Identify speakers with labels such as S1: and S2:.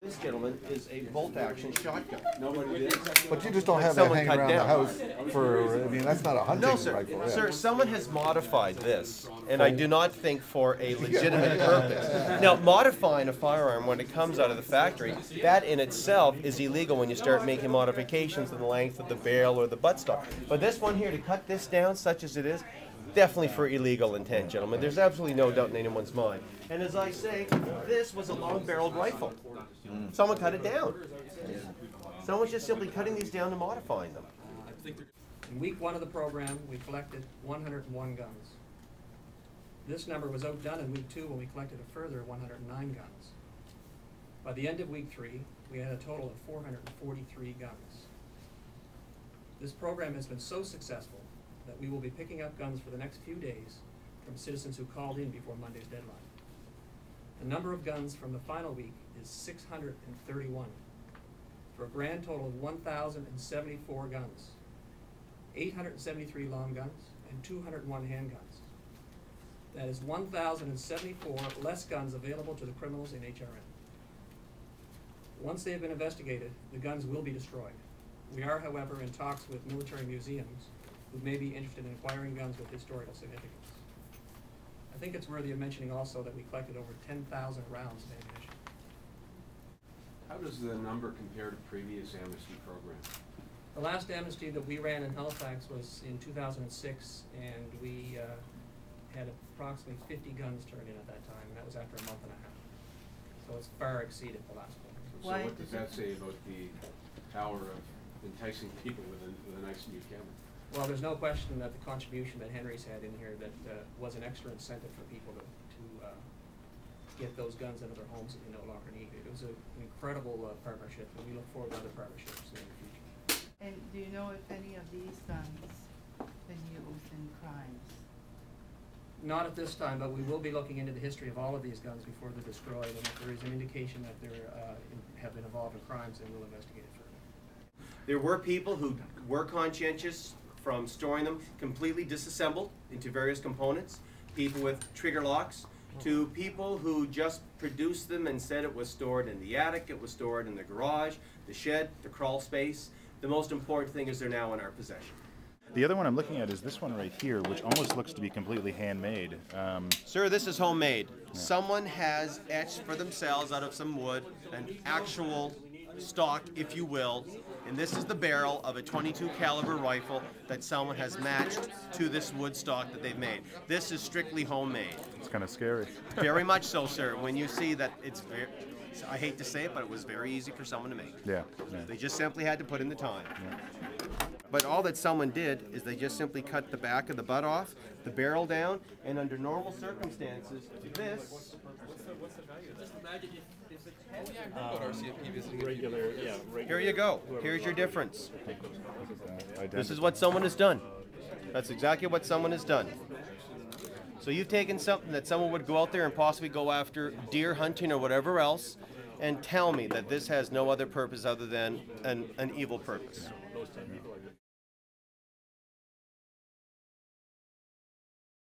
S1: This, gentleman, is a bolt-action shotgun.
S2: Nobody did.
S3: But you just don't have that hanging around the house for, I mean, that's not a hunting
S1: No, sir.
S3: rifle. Yeah.
S1: Sir, someone has modified this, and I do not think for a legitimate purpose. Now, modifying a firearm when it comes out of the factory, that in itself is illegal when you start making modifications in the length of the barrel or the buttstock. But this one here, to cut this down, such as it is, definitely for illegal intent, gentlemen. There's absolutely no doubt in anyone's mind. And as I say, this was a long-barreled rifle. Someone cut it down. Someone's just simply cutting these down and modifying them.
S4: In week 1 of the program, we collected 101 guns. This number was outdone in week 2 when we collected a further 109 guns. By the end of week 3, we had a total of 443 guns. This program has been so successful that we will be picking up guns for the next few days from citizens who called in before Monday's deadline. The number of guns from the final week is 631, for a grand total of 1,074 guns, 873 long guns, and 201 handguns. That is 1,074 less guns available to the criminals in HRM. Once they have been investigated, the guns will be destroyed. We are, however, in talks with military museums who may be interested in acquiring guns with historical significance. I think it's worthy of mentioning also that we collected over 10,000 rounds of ammunition.
S2: How does the number compare to previous amnesty programs?
S4: The last amnesty that we ran in Halifax was in 2006, and we had approximately 50 guns turned in at that time, and that was after a month and a half. So it's far exceeded the last one.
S2: So what does that say about the power of enticing people with a nice new camera?
S4: Well, there's no question that the contribution that Henry's had in here that was an extra incentive for people to get those guns into their homes that they no longer need. It was an incredible partnership, and we look forward to other partnerships in the future.
S5: And do you know if any of these guns been used in crimes?
S4: Not at this time, but we will be looking into the history of all of these guns before they're destroyed, and if there is an indication that they have been involved in crimes, then we'll investigate it further.
S1: There were people who were conscientious from storing them completely disassembled into various components, people with trigger locks, to people who just produced them and said it was stored in the attic, it was stored in the garage, the shed, the crawl space. The most important thing is they're now in our possession.
S6: The other one I'm looking at is this one right here, which almost looks to be completely handmade.
S1: Sir, this is homemade. Yeah. Someone has etched for themselves out of some wood an actual stock, if you will, and this is the barrel of a .22 caliber rifle that someone has matched to this wood stock that they've made. This is strictly homemade.
S6: It's kind of scary.
S1: Very much so, sir. When you see that it's very, I hate to say it, but it was very easy for someone to make.
S6: Yeah.
S1: They just simply had to put in the time.
S6: Yeah.
S1: But all that someone did is they just simply cut the back of the butt off, the barrel down, and under normal circumstances, this. What's the value of that? Here you go. Here's your difference. This is what someone has done. That's exactly what someone has done. So you've taken something that someone would go out there and possibly go after deer hunting or whatever else, and tell me that this has no other purpose other than an evil purpose.